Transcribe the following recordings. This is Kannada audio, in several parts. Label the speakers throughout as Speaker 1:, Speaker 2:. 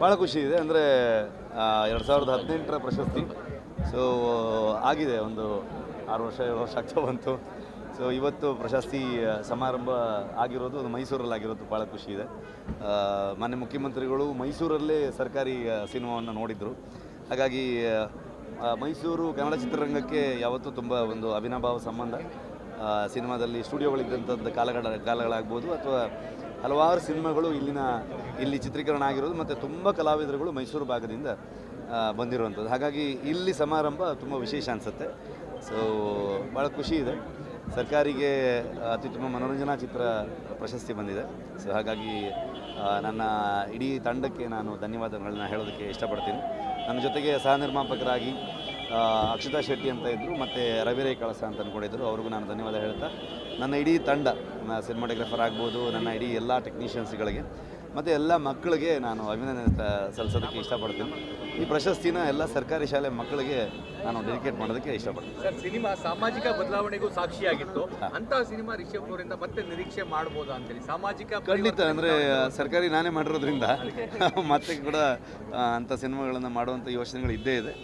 Speaker 1: ಭಾಳ ಖುಷಿ ಇದೆ. ಅಂದರೆ 2018ರ ಪ್ರಶಸ್ತಿ. ಸೊ ಆಗಿದೆ ಒಂದು 6 ವರ್ಷ 7 ವರ್ಷ ಆಗ್ತಾ ಬಂತು. ಸೊ ಇವತ್ತು ಪ್ರಶಸ್ತಿ ಸಮಾರಂಭ ಆಗಿರೋದು ಅದು ಮೈಸೂರಲ್ಲಾಗಿರೋದು ಭಾಳ ಖುಷಿ ಇದೆ. ಮಾನ್ಯ ಮುಖ್ಯಮಂತ್ರಿಗಳು ಮೈಸೂರಲ್ಲೇ ಸರ್ಕಾರಿ ಸಿನಿಮಾವನ್ನು ನೋಡಿದರು. ಹಾಗಾಗಿ ಮೈಸೂರು ಕನ್ನಡ ಚಿತ್ರರಂಗಕ್ಕೆ ಯಾವತ್ತೂ ತುಂಬ ಒಂದು ಅವಿನಾಭಾವ ಸಂಬಂಧ. ಸಿನಿಮಾದಲ್ಲಿ ಸ್ಟುಡಿಯೋಗಳಿದ್ದಂಥದ್ದು ಕಾಲಗಳಾಗ್ಬೋದು ಅಥವಾ ಹಲವಾರು ಸಿನಿಮಾಗಳು ಇಲ್ಲಿ ಚಿತ್ರೀಕರಣ ಆಗಿರೋದು ಮತ್ತು ತುಂಬ ಕಲಾವಿದರುಗಳು ಮೈಸೂರು ಭಾಗದಿಂದ ಬಂದಿರುವಂಥದ್ದು. ಹಾಗಾಗಿ ಇಲ್ಲಿ ಸಮಾರಂಭ ತುಂಬ ವಿಶೇಷ ಅನಿಸುತ್ತೆ. ಸೊ ಭಾಳ ಖುಷಿ ಇದೆ. ಸರ್ಕಾರಿಗೆ ಅತ್ಯುತ್ತಮ ಮನೋರಂಜನಾ ಚಿತ್ರ ಪ್ರಶಸ್ತಿ ಬಂದಿದೆ. ಸೊ ಹಾಗಾಗಿ ನನ್ನ ಇಡೀ ತಂಡಕ್ಕೆ ನಾನು ಧನ್ಯವಾದಗಳನ್ನ ಹೇಳೋದಕ್ಕೆ ಇಷ್ಟಪಡ್ತೀನಿ. ನನ್ನ ಜೊತೆಗೆ ಸಹ ನಿರ್ಮಾಪಕರಾಗಿ ಅಕ್ಷತಾ ಶೆಟ್ಟಿ ಅಂತ ಇದ್ದರು ಮತ್ತು ರವಿರೈ ಕಳಸ ಅಂತ ಅಂದ್ಕೊಂಡಿದ್ದರು. ಅವ್ರಿಗೂ ನಾನು ಧನ್ಯವಾದ ಹೇಳ್ತಾ ನನ್ನ ಇಡೀ ತಂಡ, ಸಿನಿಮಾಟೋಗ್ರಫರ್ ಆಗ್ಬೋದು, ನನ್ನ ಇಡೀ ಎಲ್ಲ ಟೆಕ್ನಿಷಿಯನ್ಸ್ಗಳಿಗೆ ಮತ್ತು ಎಲ್ಲ ಮಕ್ಕಳಿಗೆ ನಾನು ಅಭಿನಂದನೆ ಸಲ್ಲಿಸೋದಕ್ಕೆ ಇಷ್ಟಪಡ್ತೀನಿ. ಈ ಪ್ರಶಸ್ತಿನ ಎಲ್ಲ ಸರ್ಕಾರಿ ಶಾಲೆ ಮಕ್ಕಳಿಗೆ ನಾನು ಡೆಡಿಕೇಟ್ ಮಾಡೋದಕ್ಕೆ ಇಷ್ಟಪಡ್ತೀನಿ.
Speaker 2: ಸರ್, ಸಿನಿಮಾ ಸಾಮಾಜಿಕ ಬದಲಾವಣೆಗೂ ಸಾಕ್ಷಿಯಾಗಿತ್ತು. ಅಂತಹ ಸಿನಿಮಾ ರಿಷಬ್ ಅವರಿಂದ ಮತ್ತೆ ನಿರೀಕ್ಷೆ ಮಾಡ್ಬೋದಾ ಅಂತೇಳಿ? ಸಾಮಾಜಿಕ
Speaker 1: ಖಂಡಿತ. ಅಂದರೆ ಸರ್ಕಾರಿ ನಾನೇ ಮಾಡಿರೋದ್ರಿಂದ ಮತ್ತೆ ಕೂಡ ಅಂಥ ಸಿನಿಮಾಗಳನ್ನು ಮಾಡುವಂಥ ಯೋಚನೆಗಳು ಇದ್ದೇ ಇದೆ.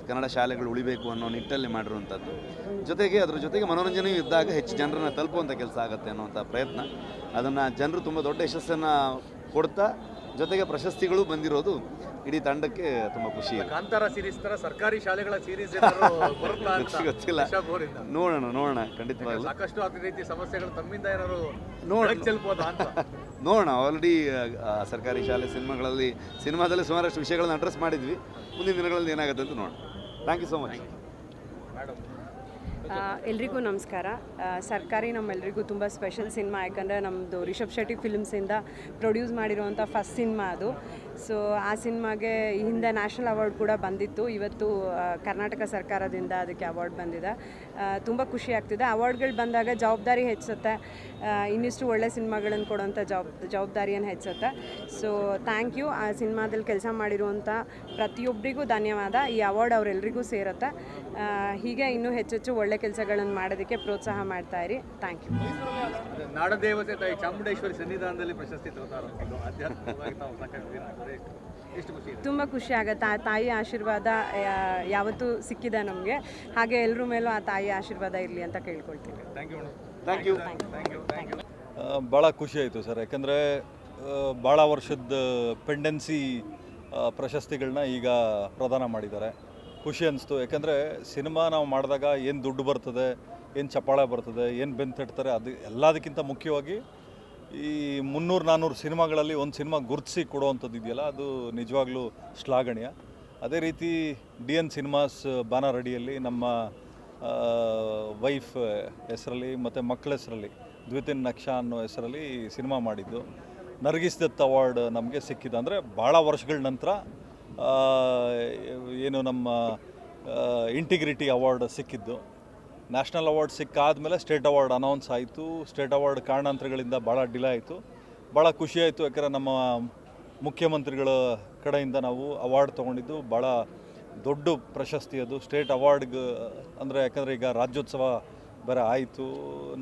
Speaker 1: ಕನ್ನಡ ಶಾಲೆಗಳು ಉಳಿಬೇಕು ಅನ್ನೋ ನಿಟ್ಟಲ್ಲಿ ಮಾಡಿರುವಂಥದ್ದು. ಜೊತೆಗೆ ಅದ್ರ ಜೊತೆಗೆ ಮನೋರಂಜನೆಯೂ ಇದ್ದಾಗ ಹೆಚ್ಚು ಜನರನ್ನು ತಲುಪುವಂಥ ಕೆಲಸ ಆಗುತ್ತೆ ಅನ್ನೋಂಥ ಪ್ರಯತ್ನ. ಅದನ್ನು ಜನರು ತುಂಬ ದೊಡ್ಡ ಯಶಸ್ಸನ್ನು ಕೊಡ್ತಾ ಜೊತೆಗೆ ಪ್ರಶಸ್ತಿಗಳು ಬಂದಿರೋದು ಇಡೀ ತಂಡಕ್ಕೆ ತುಂಬ ಖುಷಿ ಇದೆ.
Speaker 2: ಕಾಂತಾರ ಸೀರೀಸ್ ತರ ಸರ್ಕಾರಿ ಶಾಲೆಗಳ ಸೀರೀಸ್
Speaker 1: ಗೊತ್ತಿಲ್ಲ, ನೋಡೋಣ ಖಂಡಿತವಾಗ್ಲೂ.
Speaker 2: ಸಾಕಷ್ಟು ಅದೇ ರೀತಿ ಸಮಸ್ಯೆಗಳು ತಮ್ಮಿಂದ ಏನಾದ್ರು
Speaker 1: ನೋಡೋಣ. ಆಲ್ರೆಡಿ ಸರ್ಕಾರಿ ಶಾಲೆ ಸಿನಿಮಾದಲ್ಲಿ ಸುಮಾರಷ್ಟು ವಿಷಯಗಳನ್ನ ಅಡ್ರೆಸ್ ಮಾಡಿದ್ವಿ. ಮುಂದಿನ ದಿನಗಳಲ್ಲಿ ಏನಾಗುತ್ತೆ ಅಂತ ನೋಡೋಣ. Thank you so much.
Speaker 3: ಎಲ್ರಿಗೂ ನಮಸ್ಕಾರ. ಸರ್ಕಾರಿ ನಮ್ಮೆಲ್ರಿಗೂ ತುಂಬ ಸ್ಪೆಷಲ್ ಸಿನಿಮಾ, ಯಾಕಂದರೆ ನಮ್ಮದು ರಿಷಬ್ ಶೆಟ್ಟಿ ಫಿಲ್ಮ್ಸಿಂದ ಪ್ರೊಡ್ಯೂಸ್ ಮಾಡಿರುವಂಥ ಫಸ್ಟ್ ಸಿನಿಮಾ ಅದು. ಸೊ ಆ ಸಿನಿಮಾಗೆ ಈ ಹಿಂದೆ ನ್ಯಾಷನಲ್ ಅವಾರ್ಡ್ ಕೂಡ ಬಂದಿತ್ತು. ಇವತ್ತು ಕರ್ನಾಟಕ ಸರ್ಕಾರದಿಂದ ಅದಕ್ಕೆ ಅವಾರ್ಡ್ ಬಂದಿದೆ. ತುಂಬ ಖುಷಿ ಆಗ್ತಿದೆ. ಅವಾರ್ಡ್ಗಳು ಬಂದಾಗ ಜವಾಬ್ದಾರಿ ಹೆಚ್ಚುತ್ತೆ, ಇನ್ನಿಷ್ಟು ಒಳ್ಳೆ ಸಿನಿಮಾಗಳನ್ನು ಕೊಡೋಂಥ ಜವಾಬ್ದಾರಿಯನ್ನು ಹೆಚ್ಚುತ್ತೆ. So thank you. ಆ ಸಿನಿಮಾದಲ್ಲಿ ಕೆಲಸ ಮಾಡಿರುವಂಥ ಪ್ರತಿಯೊಬ್ಬರಿಗೂ ಧನ್ಯವಾದ. ಈ ಅವಾರ್ಡ್ ಅವರೆಲ್ಲರಿಗೂ ಸೇರುತ್ತೆ. ಹೀಗೆ ಇನ್ನೂ ಹೆಚ್ಚೆಚ್ಚು ಒಳ್ಳೆ ಕೆಲಸಗಳನ್ನು ಮಾಡೋದಕ್ಕೆ ಪ್ರೋತ್ಸಾಹ ಮಾಡ್ತಾ ಇರಿ. Thank you.
Speaker 2: ನಾಡದೇವತೆ ತಾಯಿ ಚಾಮುಂಡೇಶ್ವರಿ ಸನ್ನಿಧಾನದಲ್ಲಿ ಪ್ರಶಸ್ತಿ
Speaker 3: ತುಂಬ ಖುಷಿ ಆಗುತ್ತೆ. ಆ ತಾಯಿ ಆಶೀರ್ವಾದ ಯಾವತ್ತೂ ಸಿಕ್ಕಿದೆ ನಮಗೆ. ಹಾಗೆ ಎಲ್ಲರ ಮೇಲೂ ಆ ತಾಯಿ ಆಶೀರ್ವಾದ ಇರಲಿ ಅಂತ ಕೇಳ್ಕೊಳ್ತೀನಿ.
Speaker 1: Thank you.
Speaker 4: ಭಾಳ ಖುಷಿ ಆಯಿತು ಸರ್. ಯಾಕಂದರೆ ಭಾಳ ವರ್ಷದ ಪೆಂಡೆನ್ಸಿ ಪ್ರಶಸ್ತಿಗಳನ್ನ ಈಗ ಪ್ರದಾನ ಮಾಡಿದ್ದಾರೆ. ಖುಷಿ ಅನಿಸ್ತು. ಯಾಕಂದರೆ ಸಿನಿಮಾ ನಾವು ಮಾಡಿದಾಗ ಏನು ದುಡ್ಡು ಬರ್ತದೆ, ಏನು ಚಪ್ಪಾಳೆ ಬರ್ತದೆ, ಏನು ಬೆಂತಟ್ತಾರೆ, ಅದು ಎಲ್ಲದಕ್ಕಿಂತ ಮುಖ್ಯವಾಗಿ ಈ 300-400 ಸಿನಿಮಾಗಳಲ್ಲಿ ಒಂದು ಸಿನಿಮಾ ಗುರುತಿಸಿ ಕೊಡುವಂಥದ್ದು ಇದೆಯಲ್ಲ, ಅದು ನಿಜವಾಗ್ಲೂ ಶ್ಲಾಘನೀಯ. ಅದೇ ರೀತಿ DN ಸಿನಿಮಾಸ್ ಬ್ಯಾನರ್ ಅಡಿಯಲ್ಲಿ ನಮ್ಮ ವೈಫ್ ಹೆಸರಲ್ಲಿ ಮತ್ತು ಮಕ್ಕಳ ಹೆಸರಲ್ಲಿ ದ್ವಿತಿನ್ ನಕ್ಷಾ ಅನ್ನೋ ಹೆಸರಲ್ಲಿ ಸಿನಿಮಾ ಮಾಡಿದ್ದು. ನರ್ಗಿಸ್ ದತ್ ಅವಾರ್ಡ್ ನಮಗೆ ಸಿಕ್ಕಿದೆ. ಅಂದರೆ ಭಾಳ ವರ್ಷಗಳ ನಂತರ ಏನು ನಮ್ಮ ಇಂಟಿಗ್ರಿಟಿ ಅವಾರ್ಡ್ ಸಿಕ್ಕಿದ್ದು. ನ್ಯಾಷನಲ್ ಅವಾರ್ಡ್ ಸಿಕ್ಕಾದಮೇಲೆ ಸ್ಟೇಟ್ ಅವಾರ್ಡ್ ಅನೌನ್ಸ್ ಆಯಿತು. ಸ್ಟೇಟ್ ಅವಾರ್ಡ್ ಕಾರಣಾಂತರಗಳಿಂದ ಭಾಳ ಡಿಲೇ ಆಯಿತು. ಭಾಳ ಖುಷಿಯಾಯಿತು. ಯಾಕಂದರೆ ನಮ್ಮ ಮುಖ್ಯಮಂತ್ರಿಗಳ ಕಡೆಯಿಂದ ನಾವು ಅವಾರ್ಡ್ ತೊಗೊಂಡಿದ್ದು ಭಾಳ ದೊಡ್ಡ ಪ್ರಶಸ್ತಿ ಅದು. ಸ್ಟೇಟ್ ಅವಾರ್ಡ್ಗೆ ಅಂದರೆ ಯಾಕಂದರೆ ಈಗ ರಾಜ್ಯೋತ್ಸವ ಬೇರೆ ಆಯಿತು,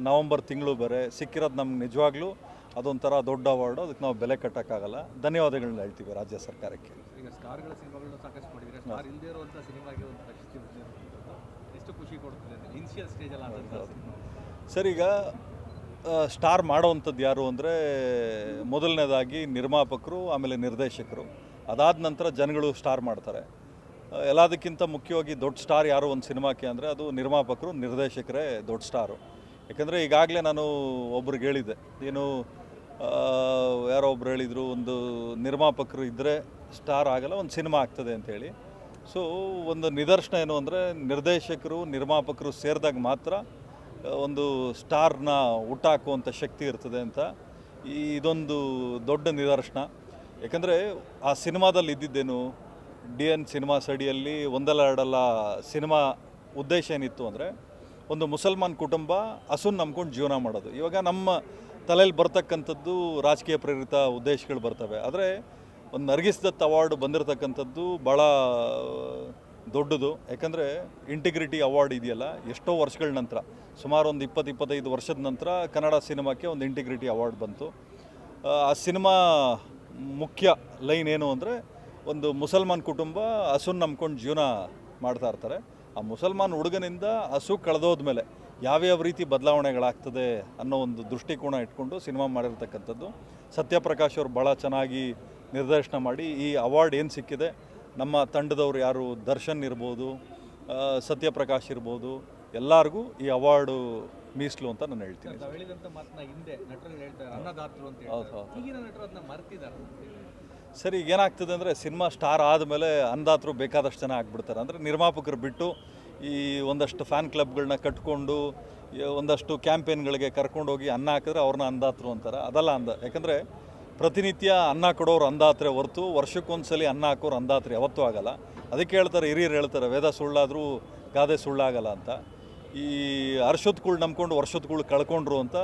Speaker 4: ನವಂಬರ್ ತಿಂಗಳು ಬೇರೆ ಸಿಕ್ಕಿರೋದು ನಮ್ಗೆ ನಿಜವಾಗ್ಲೂ ಅದೊಂಥರ ದೊಡ್ಡ ಅವಾರ್ಡು. ಅದಕ್ಕೆ ನಾವು ಬೆಲೆ ಕಟ್ಟೋಕ್ಕಾಗಲ್ಲ. ಧನ್ಯವಾದಗಳನ್ನ ಹೇಳ್ತೀವಿ ರಾಜ್ಯ ಸರ್ಕಾರಕ್ಕೆ.
Speaker 2: ಈಗ ಸ್ಟಾರ್ಗಳ ಸಿನಿಮಾಗಳನ್ನ ಸಾಕಷ್ಟು ಮಾಡಿದರೆ, ಸ್ಟಾರ್ ಇಲ್ಲದೇ ಇರುವಂಥ ಸಿನಿಮಾಗೆ ಒಂದು ಪ್ರಶಸ್ತಿ ಎಷ್ಟು ಖುಷಿ ಕೊಡ್ತದೆ ಇನಿಷಿಯಲ್ ಸ್ಟೇಜಲ್ಲಿ?
Speaker 4: ಸರ್, ಈಗ ಸ್ಟಾರ್ ಮಾಡೋವಂಥದ್ದು ಯಾರು ಅಂದರೆ ಮೊದಲನೇದಾಗಿ ನಿರ್ಮಾಪಕರು, ಆಮೇಲೆ ನಿರ್ದೇಶಕರು. ಅದಾದ ನಂತರ ಜನಗಳು ಸ್ಟಾರ್ ಮಾಡ್ತಾರೆ. ಎಲ್ಲದಕ್ಕಿಂತ ಮುಖ್ಯವಾಗಿ ದೊಡ್ಡ ಸ್ಟಾರ್ ಯಾರು ಒಂದು ಸಿನಿಮಾಕ್ಕೆ ಅಂದರೆ ಅದು ನಿರ್ಮಾಪಕರು, ನಿರ್ದೇಶಕರೇ ದೊಡ್ಡ ಸ್ಟಾರು. ಯಾಕಂದರೆ ಈಗಾಗಲೇ ನಾನು ಒಬ್ರಿಗೆ ಹೇಳಿದ್ದೆ, ಏನು ಯಾರೋ ಒಬ್ರು ಹೇಳಿದರು, ಒಂದು ನಿರ್ಮಾಪಕರು ಇದ್ದರೆ ಸ್ಟಾರ್ ಆಗಲ್ಲ, ಒಂದು ಸಿನಿಮಾ ಆಗ್ತದೆ ಅಂಥೇಳಿ. ಸೊ ಒಂದು ನಿದರ್ಶನ ಏನು ಅಂದರೆ ನಿರ್ದೇಶಕರು, ನಿರ್ಮಾಪಕರು ಸೇರಿದಾಗ ಮಾತ್ರ ಒಂದು ಸ್ಟಾರ್ನ ಹುಟ್ಟಾಕುವಂಥ ಶಕ್ತಿ ಇರ್ತದೆ ಅಂತ ಇದೊಂದು ದೊಡ್ಡ ನಿದರ್ಶನ. ಯಾಕಂದರೆ ಆ ಸಿನಿಮಾದಲ್ಲಿ ಇದ್ದಿದ್ದೇನು, DN ಸಿನಿಮಾಸ್ ಅಡಿಯಲ್ಲಿ ಒಂದಲ್ಲ ಎರಡಲ್ಲ ಸಿನಿಮಾ ಉದ್ದೇಶ ಏನಿತ್ತು ಅಂದರೆ ಒಂದು ಮುಸಲ್ಮಾನ್ ಕುಟುಂಬ ಹಸುನ್ ನಂಬ್ಕೊಂಡು ಜೀವನ ಮಾಡೋದು. ಇವಾಗ ನಮ್ಮ ತಲೆಯಲ್ಲಿ ಬರ್ತಕ್ಕಂಥದ್ದು ರಾಜಕೀಯ ಪ್ರೇರಿತ ಉದ್ದೇಶಗಳು ಬರ್ತವೆ. ಆದರೆ ಒಂದು ನರ್ಗಿಸ್ ದತ್ ಅವಾರ್ಡ್ ಬಂದಿರತಕ್ಕಂಥದ್ದು ಭಾಳ ದೊಡ್ಡದು. ಯಾಕಂದರೆ ಇಂಟಿಗ್ರಿಟಿ ಅವಾರ್ಡ್ ಇದೆಯಲ್ಲ, ಎಷ್ಟೋ ವರ್ಷಗಳ ನಂತರ, ಸುಮಾರು ಒಂದು 20-25 ವರ್ಷದ ನಂತರ ಕನ್ನಡ ಸಿನಿಮಾಕ್ಕೆ ಒಂದು ಇಂಟಿಗ್ರಿಟಿ ಅವಾರ್ಡ್ ಬಂತು. ಆ ಸಿನಿಮಾ ಮುಖ್ಯ ಲೈನ್ ಏನು ಅಂದರೆ, ಒಂದು ಮುಸಲ್ಮಾನ್ ಕುಟುಂಬ ಹಸುನ ನಂಬ್ಕೊಂಡು ಜೀವನ ಮಾಡ್ತಾ ಇರ್ತಾರೆ. ಆ ಮುಸಲ್ಮಾನ್ ಹುಡುಗನಿಂದ ಹಸು ಕಳೆದೋದ್ಮೇಲೆ ಯಾವ್ಯಾವ ರೀತಿ ಬದಲಾವಣೆಗಳಾಗ್ತದೆ ಅನ್ನೋ ಒಂದು ದೃಷ್ಟಿಕೋನ ಇಟ್ಕೊಂಡು ಸಿನಿಮಾ ಮಾಡಿರ್ತಕ್ಕಂಥದ್ದು. ಸತ್ಯಪ್ರಕಾಶ್ ಅವರು ಭಾಳ ಚೆನ್ನಾಗಿ ನಿರ್ದೇಶನ ಮಾಡಿ ಈ ಅವಾರ್ಡ್ ಏನು ಸಿಕ್ಕಿದೆ, ನಮ್ಮ ತಂಡದವ್ರು ಯಾರು ದರ್ಶನ್ ಇರ್ಬೋದು, ಸತ್ಯಪ್ರಕಾಶ್ ಇರ್ಬೋದು, ಎಲ್ಲರಿಗೂ ಈ ಅವಾರ್ಡು ಮೀಸಲು ಅಂತ ನಾನು ಹೇಳ್ತೀನಿ.
Speaker 2: ತಾವು ಹೇಳಿದಂಥ ಮಾತನ್ನ ಹಿಂದೆ ನಟರು ಹೇಳ್ತಾರೆ, ಅನ್ನದಾತರು ಅಂತ
Speaker 4: ಹೌದು
Speaker 2: ಹೇಳ್ತಾರೆ. ಈಗಿನ ನಟರು ಅದನ್ನ ಮರ್ತಿದ್ದಾರೆ.
Speaker 4: ಸರಿ, ಈಗ ಏನಾಗ್ತದೆ ಅಂದರೆ, ಸಿನಿಮಾ ಸ್ಟಾರ್ ಆದಮೇಲೆ ಅಂದಾತರು ಬೇಕಾದಷ್ಟು ಜನ ಆಗ್ಬಿಡ್ತಾರೆ. ಅಂದರೆ ನಿರ್ಮಾಪಕರು ಬಿಟ್ಟು ಈ ಒಂದಷ್ಟು ಫ್ಯಾನ್ ಕ್ಲಬ್ಗಳನ್ನ ಕಟ್ಕೊಂಡು ಒಂದಷ್ಟು ಕ್ಯಾಂಪೇನ್ಗಳಿಗೆ ಕರ್ಕೊಂಡೋಗಿ ಅನ್ನ ಹಾಕಿದ್ರೆ ಅವ್ರನ್ನ ಅಂದಾತರು ಅಂತಾರೆ. ಅದಲ್ಲ ಯಾಕಂದರೆ ಪ್ರತಿನಿತ್ಯ ಅನ್ನ ಕೊಡೋರು ಅಂದಾತ್ರೆ ಹೊರತು ವರ್ಷಕ್ಕೊಂದ್ಸಲಿ ಅನ್ನ ಹಾಕೋರು ಅಂದಾತ್ರೆ ಯಾವತ್ತೂ ಆಗಲ್ಲ. ಅದಕ್ಕೆ ಹೇಳ್ತಾರೆ, ಹಿರಿಯರು ಹೇಳ್ತಾರೆ, ವೇದ ಸುಳ್ಳಾದರೂ ಗಾದೆ ಸುಳ್ಳಾಗಲ್ಲ ಅಂತ. ಈ ಅರ್ಷತ್ಗಳು ನಂಬ್ಕೊಂಡು ವರ್ಷತ್ಗಳು ಕಳ್ಕೊಂಡ್ರು ಅಂತ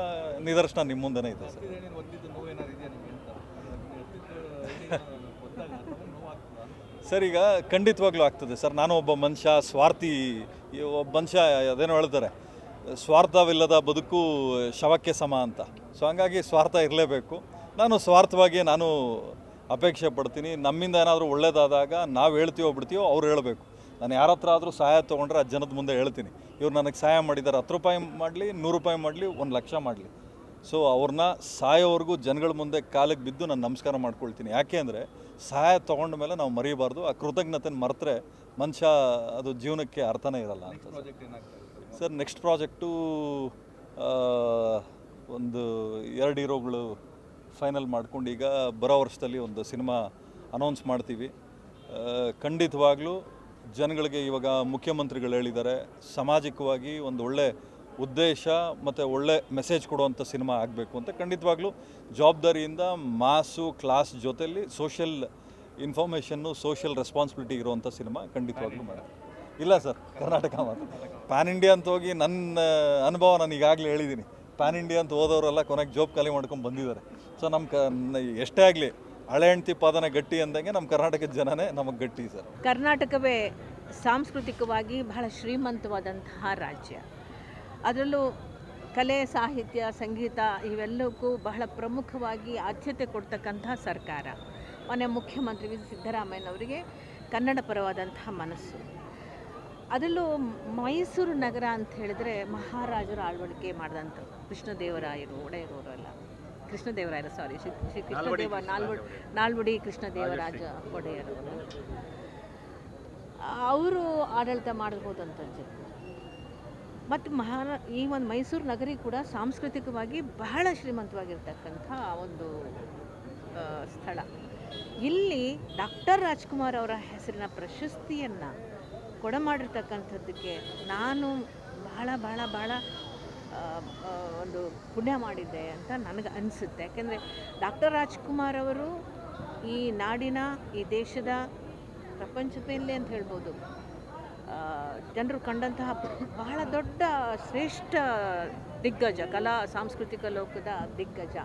Speaker 4: ನಿದರ್ಶನ ನಿಮ್ಮ ಮುಂದೆನೇ ಇದೆ ಸರ್.
Speaker 2: ಒದ್ದಿದ್ದು ನೋವೇನಾರು ಇದೆಯಾ ನಿಮಗೆ ಅಂತ? ಒದ್ದಾಗ ನೋವಾಗ್ತದಾ?
Speaker 4: ಸರ್, ಈಗ ಖಂಡಿತವಾಗ್ಲೂ ಆಗ್ತದೆ ಸರ್. ನಾನು ಒಬ್ಬ ಮನುಷ್ಯ ಸ್ವಾರ್ಥಿ, ಒಬ್ಬ ಮನುಷ್ಯ ಅದೇನೋ ಹೇಳ್ತಾರೆ, ಸ್ವಾರ್ಥವಿಲ್ಲದ ಬದುಕು ಶವಕ್ಕೆ ಸಮ ಅಂತ. ಸೊ ಹಂಗಾಗಿ ಸ್ವಾರ್ಥ ಇರಲೇಬೇಕು. ನಾನು ಸ್ವಾರ್ಥವಾಗಿ ನಾನು ಅಪೇಕ್ಷೆ ಪಡ್ತೀನಿ. ನಮ್ಮಿಂದ ಏನಾದರೂ ಒಳ್ಳೇದಾದಾಗ ನಾವು ಹೇಳ್ತೀವೋ ಬಿಡ್ತೀವೋ ಅವ್ರು ಹೇಳಬೇಕು. ನಾನು ಯಾರ ಹತ್ರ ಆದರೂ ಸಹಾಯ ತೊಗೊಂಡ್ರೆ ಆ ಜನದ ಮುಂದೆ ಹೇಳ್ತೀನಿ, ಇವ್ರು ನನಗೆ ಸಹಾಯ ಮಾಡಿದ್ದಾರೆ, 10 ರೂಪಾಯಿ ಮಾಡಲಿ, 100 ರೂಪಾಯಿ ಮಾಡಲಿ, 1 ಲಕ್ಷ ಮಾಡಲಿ. ಸೊ ಅವ್ರನ್ನ ಸಾಯೋವರೆಗೂ ಜನಗಳ ಮುಂದೆ ಕಾಲಿಗೆ ಬಿದ್ದು ನಾನು ನಮಸ್ಕಾರ ಮಾಡ್ಕೊಳ್ತೀನಿ. ಯಾಕೆ ಅಂದರೆ ಸಹಾಯ ತೊಗೊಂಡ ಮೇಲೆ ನಾವು ಮರೀಬಾರ್ದು. ಆ ಕೃತಜ್ಞತೆನ ಮರೆತರೆ ಮನುಷ್ಯ ಅದು ಜೀವನಕ್ಕೆ ಅರ್ಥನೇ ಇರಲ್ಲ ಅಂತ.
Speaker 2: ಪ್ರಾಜೆಕ್ಟ್ ಏನಾಗ್ತದೆ
Speaker 4: ಸರ್, ನೆಕ್ಸ್ಟ್ ಪ್ರಾಜೆಕ್ಟು ಒಂದು 2 ಹೀರೋಗಳು ಫೈನಲ್ ಮಾಡ್ಕೊಂಡು ಈಗ ಬರೋ ವರ್ಷದಲ್ಲಿ ಒಂದು ಸಿನಿಮಾ ಅನೌನ್ಸ್ ಮಾಡ್ತೀವಿ. ಖಂಡಿತವಾಗ್ಲೂ ಜನಗಳಿಗೆ ಇವಾಗ ಮುಖ್ಯಮಂತ್ರಿಗಳು ಹೇಳಿದ್ದಾರೆ, ಸಾಮಾಜಿಕವಾಗಿ ಒಂದು ಒಳ್ಳೆ ಉದ್ದೇಶ ಮತ್ತು ಒಳ್ಳೆ ಮೆಸೇಜ್ ಕೊಡುವಂಥ ಸಿನಿಮಾ ಆಗಬೇಕು ಅಂತ. ಖಂಡಿತವಾಗ್ಲೂ ಜವಾಬ್ದಾರಿಯಿಂದ ಮಾಸು ಕ್ಲಾಸ್ ಜೊತೆಯಲ್ಲಿ ಸೋಷಿಯಲ್ ಇನ್ಫಾರ್ಮೇಷನ್ನು, ಸೋಷಿಯಲ್ ರೆಸ್ಪಾನ್ಸಿಬಿಲಿಟಿ ಇರುವಂಥ ಸಿನಿಮಾ ಖಂಡಿತವಾಗ್ಲೂ ಮಾಡಿ. ಇಲ್ಲ ಸರ್, ಕರ್ನಾಟಕ ಮಾತ್ರ. ಪ್ಯಾನ್ ಇಂಡಿಯಾ ಅಂತ ಹೋಗಿ ನನ್ನ ಅನುಭವ ನಾನು ಈಗಾಗಲೇ ಹೇಳಿದ್ದೀನಿ. ಪ್ಯಾನ್ ಇಂಡಿಯಾ ಅಂತ ಹೋದವರೆಲ್ಲ ಕೊನೆಗೆ ಜೋಬ್ ಖಾಲಿ ಮಾಡ್ಕೊಂಡು ಬಂದಿದ್ದಾರೆ. ಸೊ ನಮ್ಮ ಎಷ್ಟೇ ಆಗಲಿ ಹಳೆ ಹೆಂಡ್ತಿ ಪಾದನೆ ಗಟ್ಟಿ ಅಂದಂಗೆ ನಮ್ಮ ಕರ್ನಾಟಕದ ಜನನೇ ನಮಗೆ ಗಟ್ಟಿ ಸರ್.
Speaker 5: ಕರ್ನಾಟಕವೇ ಸಾಂಸ್ಕೃತಿಕವಾಗಿ ಬಹಳ ಶ್ರೀಮಂತವಾದಂತಹ ರಾಜ್ಯ. ಅದರಲ್ಲೂ ಕಲೆ, ಸಾಹಿತ್ಯ, ಸಂಗೀತ ಇವೆಲ್ಲಕ್ಕೂ ಬಹಳ ಪ್ರಮುಖವಾಗಿ ಆದ್ಯತೆ ಕೊಡ್ತಕ್ಕಂತಹ ಸರ್ಕಾರ. ಮೊನ್ನೆ ಮುಖ್ಯಮಂತ್ರಿ ಸಿದ್ದರಾಮಯ್ಯನವರಿಗೆ ಕನ್ನಡ ಪರವಾದಂತಹ ಮನಸ್ಸು. ಅದರಲ್ಲೂ ಮೈಸೂರು ನಗರ ಅಂತ ಹೇಳಿದ್ರೆ ಮಹಾರಾಜರು ಆಳ್ವಡಿಕೆ ಮಾಡಿದಂಥದ್ದು. ಕೃಷ್ಣದೇವರಾಯರು, ಒಡೆಯರವರೆಲ್ಲ, ಕೃಷ್ಣದೇವರಾಯರು ಸಾರಿ ಶ್ರೀ ಕೃಷ್ಣದೇವ ನಾಲ್ವಡಿ ಕೃಷ್ಣದೇವರಾಜ ಒಡೆಯರವರು ಅವರು ಆಡಳಿತ ಮಾಡಬಹುದಂಥದ್ದು. ಮತ್ತು ಈ ಒಂದು ಮೈಸೂರು ನಗರಿ ಕೂಡ ಸಾಂಸ್ಕೃತಿಕವಾಗಿ ಬಹಳ ಶ್ರೀಮಂತವಾಗಿರ್ತಕ್ಕಂಥ ಒಂದು ಸ್ಥಳ. ಇಲ್ಲಿ ಡಾಕ್ಟರ್ ರಾಜ್ಕುಮಾರ್ ಅವರ ಹೆಸರಿನ ಪ್ರಶಸ್ತಿಯನ್ನು ಕೊಡಮಾಡಿರ್ತಕ್ಕಂಥದ್ದಕ್ಕೆ ನಾನು ಬಹಳ ಬಹಳ ಬಹಳ ಒಂದು ಪುಣ್ಯ ಮಾಡಿದ್ದೆ ಅಂತ ನನಗೆ ಅನಿಸುತ್ತೆ. ಯಾಕೆಂದರೆ ಡಾಕ್ಟರ್ ರಾಜ್ಕುಮಾರ್ ಅವರು ಈ ನಾಡಿನ, ಈ ದೇಶದ, ಪ್ರಪಂಚದಲ್ಲೇ ಅಂತ ಹೇಳ್ಬೋದು, ಜನರು ಕಂಡಂತಹ ಬಹಳ ದೊಡ್ಡ ಶ್ರೇಷ್ಠ ದಿಗ್ಗಜ, ಕಲಾ ಸಾಂಸ್ಕೃತಿಕ ಲೋಕದ ದಿಗ್ಗಜ.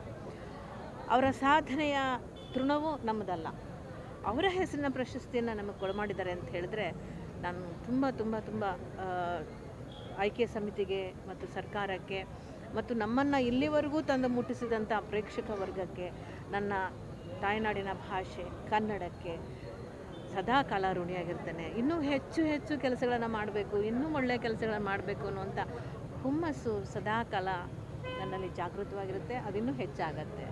Speaker 5: ಅವರ ಸಾಧನೆಯ ತೃಣವು ನಮ್ಮದಲ್ಲ. ಅವರ ಹೆಸರಿನ ಪ್ರಶಸ್ತಿಯನ್ನು ನಮಗೆ ಕೊಡಮಾಡಿದ್ದಾರೆ ಅಂತ ಹೇಳಿದ್ರೆ ನಾನು ತುಂಬ ತುಂಬ ತುಂಬ ಆಯ್ಕೆ ಸಮಿತಿಗೆ ಮತ್ತು ಸರ್ಕಾರಕ್ಕೆ ಮತ್ತು ನಮ್ಮನ್ನು ಇಲ್ಲಿವರೆಗೂ ತಂದು ಮುಟ್ಟಿಸಿದಂಥ ಪ್ರೇಕ್ಷಕ ವರ್ಗಕ್ಕೆ, ನನ್ನ ತಾಯ್ನಾಡಿನ ಭಾಷೆ ಕನ್ನಡಕ್ಕೆ ಸದಾ ಕಾಲ ಋಣಿಯಾಗಿರ್ತೇನೆ. ಇನ್ನೂ ಹೆಚ್ಚು ಹೆಚ್ಚು ಕೆಲಸಗಳನ್ನು ಮಾಡಬೇಕು, ಇನ್ನೂ ಒಳ್ಳೆಯ ಕೆಲಸಗಳನ್ನು ಮಾಡಬೇಕು ಅನ್ನುವಂಥ ಹುಮ್ಮಸ್ಸು ಸದಾ ಕಾಲ ನನ್ನಲ್ಲಿ ಜಾಗೃತವಾಗಿರುತ್ತೆ. ಅದಿನ್ನೂ ಹೆಚ್ಚಾಗತ್ತೆ.